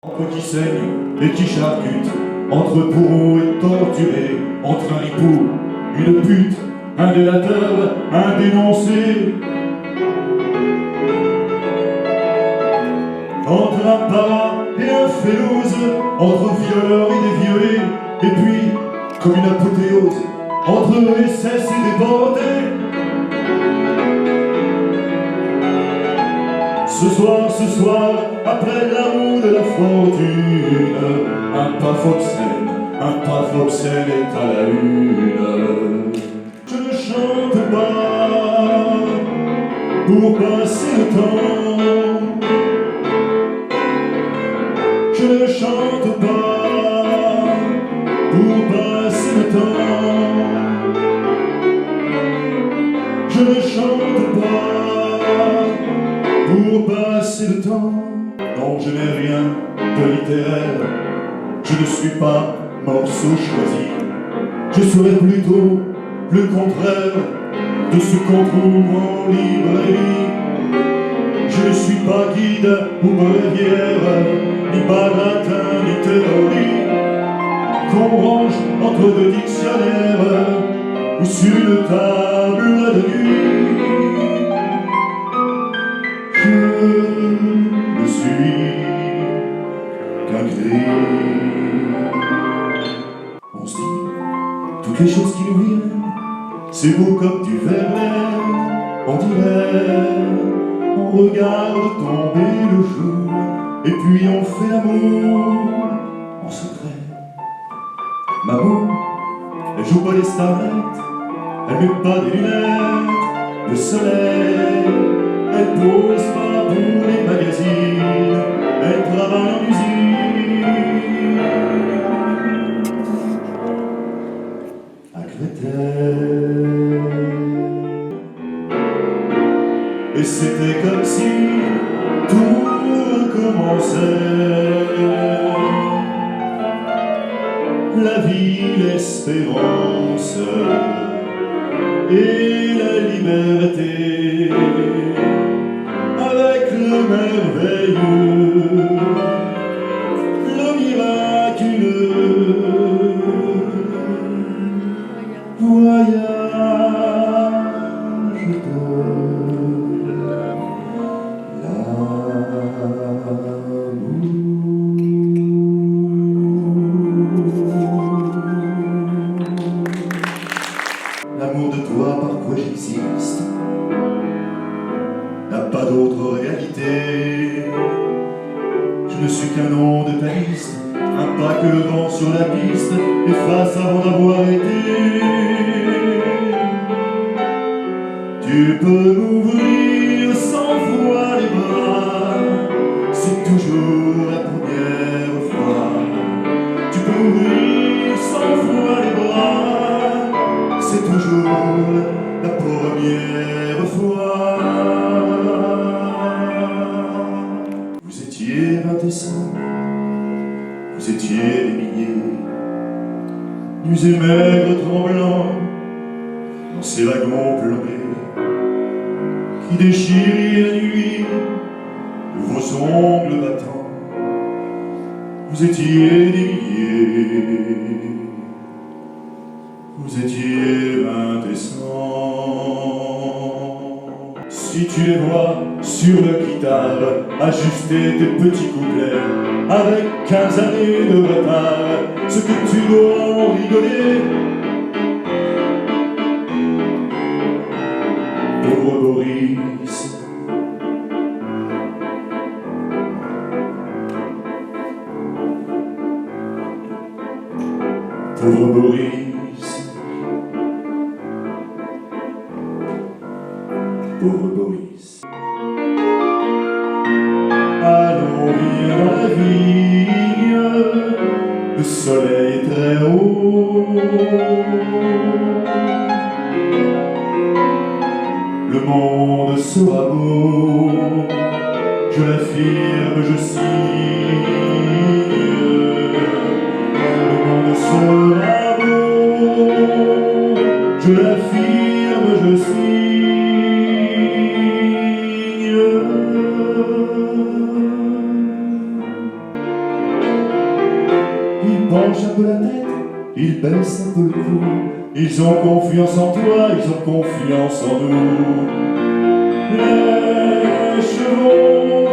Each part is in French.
Entre qui saigne et qui charcute, entre bourreau et torturé, entre un ripou, une pute, un délateur, un dénoncé. Entre un parrain et un féroce, entre violeurs et des violés, et puis, comme une apothéose, entre SS et déportés. Ce soir, après l'amour de la fortune, un paf obscène est à la une. Je ne chante pas pour passer le temps. Je ne chante pas pour passer le temps. Je ne chante pas pour passer le temps. Non, je n'ai rien de littéraire. Je ne suis pas morceau choisi. Je serai plutôt le contraire de ce qu'on trouve en librairie. Je ne suis pas guide ou bréviaire, ni baratin, ni théorie qu'on range entre deux dictionnaires ou sur une table de nuit. Je ne suis qu'un gris. On se dit toutes les choses qui nous viennent, c'est beau comme du verre, on dirait. On regarde tomber le jour, et puis on fait l'amour en secret. Maman, elle joue pas les starlettes, elle met pas des lunettes de soleil, elle pose pas pour les magazines, elle travaille en usine à Créteil. Et c'était comme si tout recommençait. La vie, l'espérance et la liberté, avec le merveilleux, le miraculeux voyage de l'amour de toi par quoi j'existe n'a pas d'autre réalité. Je ne suis qu'un nom de ta liste, un pas que le vent sur la piste efface avant d'avoir été. Tu peux m'ouvrir 100 fois les bras, c'est toujours la première fois. Tu peux m'ouvrir 100 fois les bras, c'est toujours la première fois. Vous étiez indécents, vous étiez des milliers, nus et maigres tremblants, dans ces wagons plombés qui déchirent la nuit de vos ongles battants. Vous étiez des milliers, vous étiez indécents. Si tu les vois sur la guitare ajuster tes petits couplets avec 15 années de retard, ce que tu dois en rigoler. Pauvre Boris, pauvre Boris, pauvre Boris. Allons, viens dans la vigne, le soleil est très haut. Le monde sera beau, je l'affirme, je signe. Le monde sera beau, je l'affirme, je signe. penchent un peu la tête, ils baissent un peu le cou. Ils ont confiance en toi, ils ont confiance en nous. Les chevaux,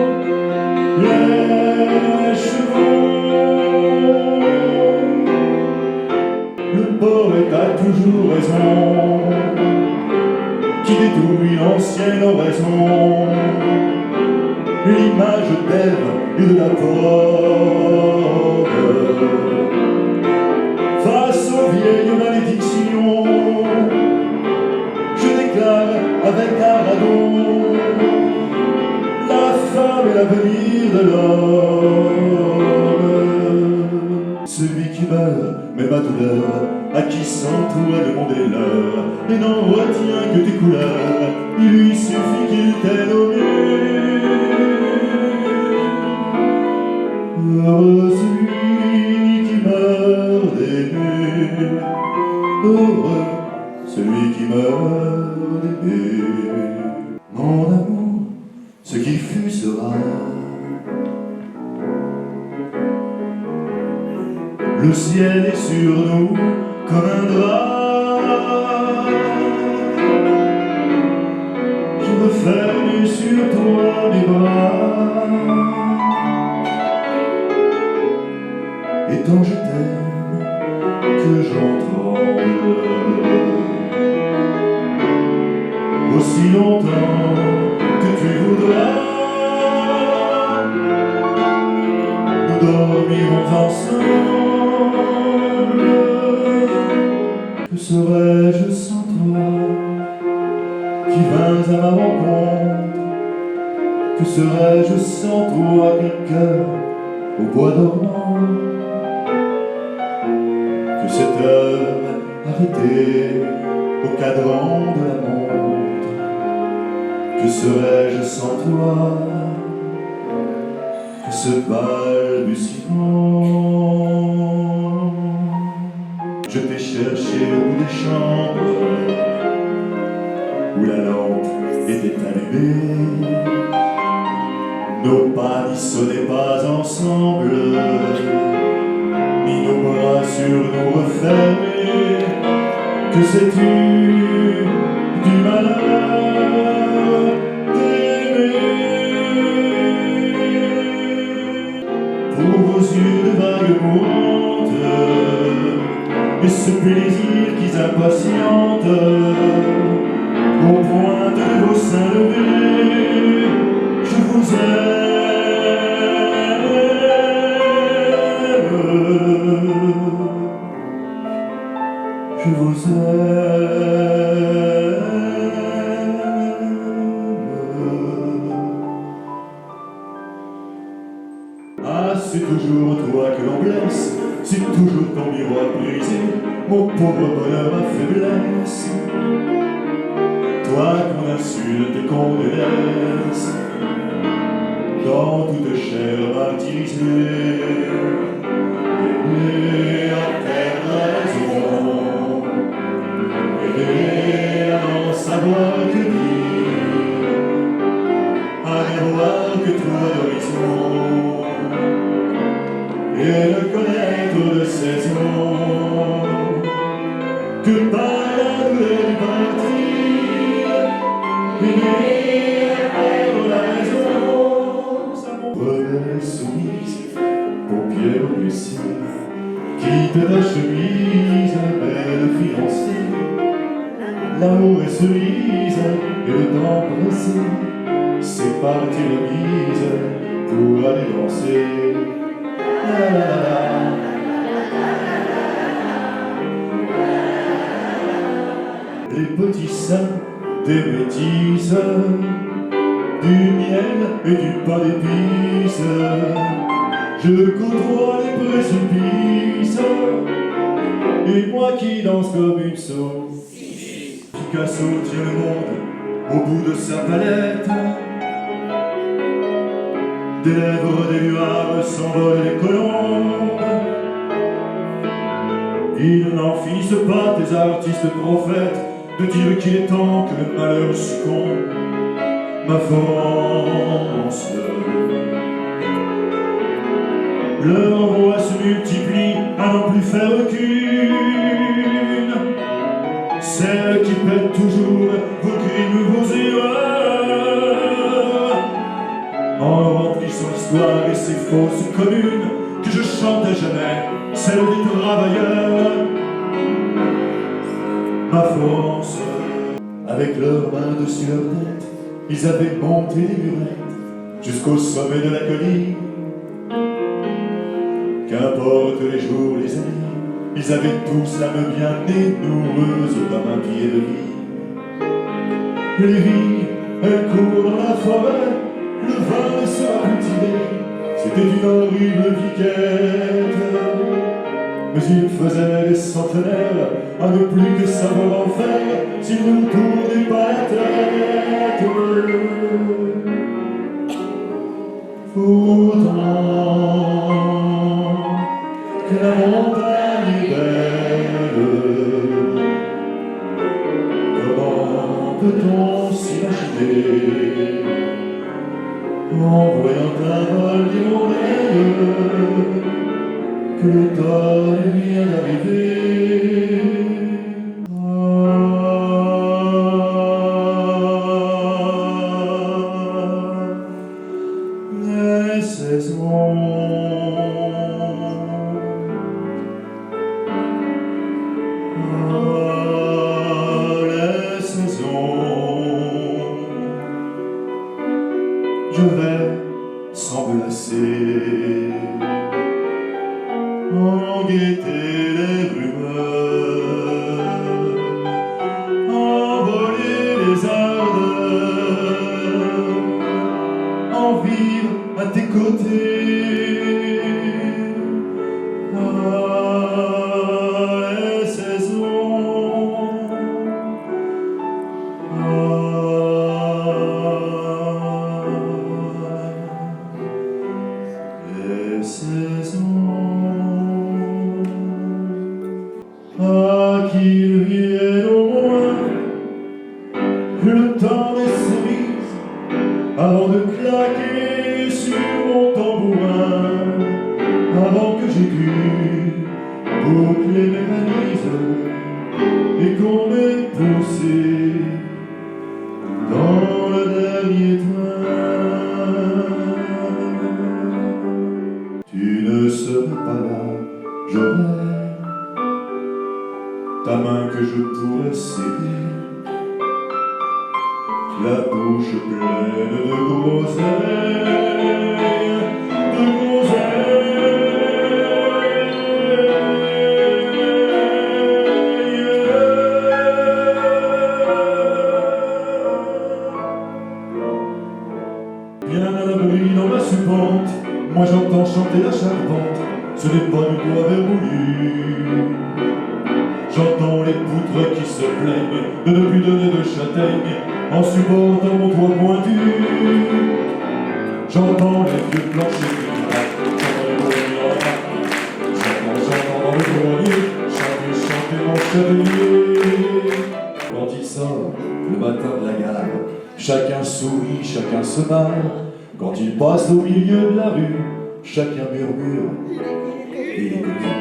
les chevaux. Le poète a toujours raison, qui détruit l'ancienne oraison, l'image d'Ève et de la pomme. Face aux vieilles malédictions, je déclare avec Aragon, la femme est l'avenir de l'homme. Celui qui meurt, même à douleur, à qui sans toi le monde est leur, et n'en retient que tes couleurs, il lui suffit qu'il t'aide au mieux. Heureux celui qui meurt d'aimer, heureux celui qui meurt d'aimer. Mon amour, ce qui fut sera. Le ciel est sur nous comme un drap. Je referme sur toi mes bras. Et tant je t'aime que j'en tremble. Aussi longtemps que tu voudras, nous dormirons ensemble. Que serais-je sans toi, qui vins à ma rencontre? Que serais-je sans toi, quel cœur au bois dormant? Que cette heure arrêtée au cadran de la montre? Que serais-je sans toi? Que ce balbutiement? Je t'ai cherché au bout des chambres où la lampe était allumée. Nos pas n'y sonnaient pas ensemble, ni nos bras sur nous refermés. Que sais-tu du malheur d'aimer? Pour vos yeux de vagues mourantes, et ce plaisir qui s'impatiente, au point de vos seins levés, je vous aime. Je vous aime. Ah, c'est toujours toi que l'on blesse, c'est toujours ton miroir brisé, mon pauvre bonheur, ma faiblesse. Toi qu'on insulte et qu'on délaisse, dans toute chair martyrisée, et à perdre la raison, et à n'en savoir que dire, à n'avoir que toi d'horizon, et ne connaître de saison que par la douleur du partir, et à perdre la raison. Revers soumise, paupières blessées, quitte ta chemise, belle fiancée. L'amour est cerise et le temps pressé, c'est partir de mise pour aller danser. La la la la. Les petits seins des métisses, du miel et du pain d'épices, je côtoie les précipices, et moi qui danse comme une sauce. Picasso tient le monde au bout de sa palette, des lèvres des luards s'envolent les colombes. Il n'en finissent pas, tes artistes prophètes, de dire qu'il est temps que le malheur succombe. Ma France, Leurs voix se multiplient à n'en plus faire qu'une. Celle qui pète toujours vos crimes, vos erreurs, en remplissant l'histoire et ses fausses communes, que je chante à jamais, celle des travailleurs. Ma France, avec leurs mains dessus leur tête, ils avaient monté les murettes jusqu'au sommet de la colline. Qu'importe les jours, les années, ils avaient tous l'âme bien dénoueuse comme un pied de vie. Les vies, elles courent dans la forêt, le vin ne sera plus tiré, c'était une horrible piquette. Mais il faisait des centenaires à ne plus que savoir en faire s'il ne tournait pas la tête. Pourtant que la montagne est belle, comment peut-on s'imaginer en voyant un vol d'hirondelles que l'automne vient d'arriver. Les saisons, les saisons, je vais sans me lasser en guetter les rumeurs, envoler les ardeurs, en vivre à tes côtés. Les saisons, les saisons. Qu'il vienne au moins le temps des cerises avant de claquer sur mon tambourin, avant que j'aie pu boucler mes valises et qu'on m'ait poussé dans le dernier train. Tu ne seras pas là, j'aurai ta main que je pourrais serrer, la bouche pleine de groseilles, de groseilles. Bien à l'abri dans ma suppente, moi j'entends chanter la charpente, ce n'est pas du bois vermoulu. J'entends les poutres qui se plaignent de ne plus donner de châtaignes en supportant mon toit pointu. J'entends les vieux planchers qui craquent, j'entends les greniers en bas. J'entends dans le grenier chanter mon chevalier. Quand il sort le matin de la gare, chacun sourit, chacun se marre. Quand il passe au milieu de la rue, chacun murmure et il est connu.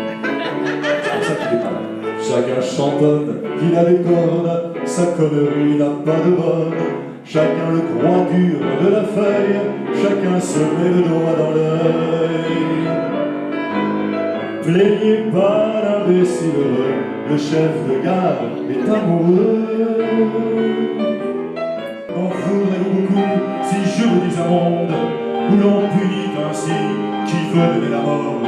C'est pour ça qu'il est pas là. Chacun chantonne qu'il a des cornes, sa connerie n'a pas de bonne. Chacun le croit dur de la feuille, chacun se met le doigt dans l'œil. Plaignez pas l'imbécile heureux, le chef de gare est amoureux. M'en voudrez-vous beaucoup si je vous dis un monde où l'on punit ainsi qui veut donner la mort?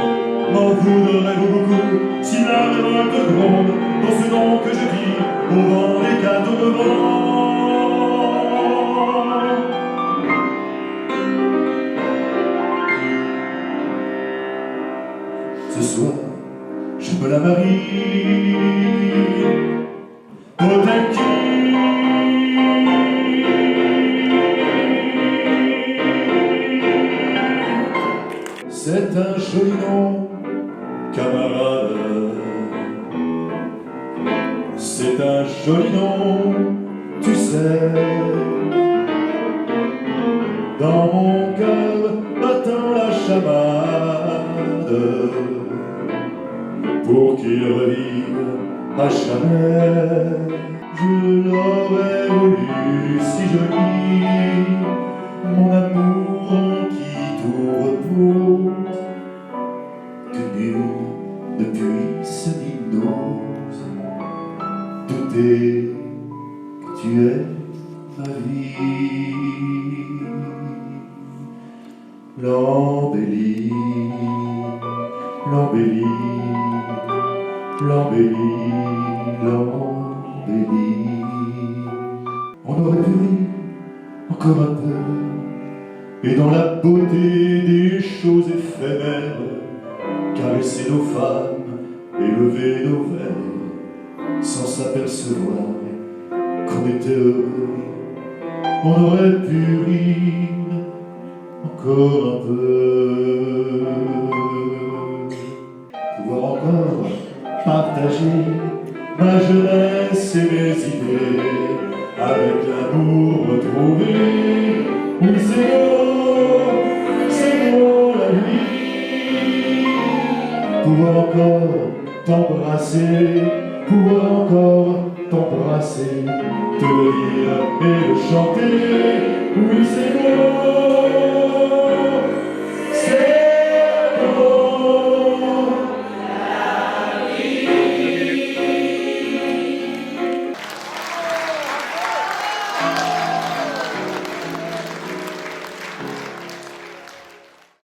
M'en voudrez-vous beaucoup si la révolte gronde dans ce nom que je dis au vent des quatre vents? Ce soir, je me la marie Potemkin. C'est un joli nom, camarade. C'est un joli nom, tu sais. Dans mon cœur battant la chamade, pour qu'il revive à jamais. Je l'aurais voulu si joli, mon amour en qui tout repose, que nul ne puisse ni n'ose douter que tu es ma vie. L'embellie, l'embellie, l'embellie, l'embellie. On aurait pu rire encore un peu, et dans la beauté des choses éphémères, caresser nos femmes, élever nos verres, sans s'apercevoir qu'on était heureux. On aurait pu rire encore un peu, pouvoir encore partager ma jeunesse et mes idées, avec l'amour retrouvé. Oui, c'est beau la vie, pouvoir encore t'embrasser, pouvoir encore t'embrasser, te le dire et le chanter. Oui, c'est beau.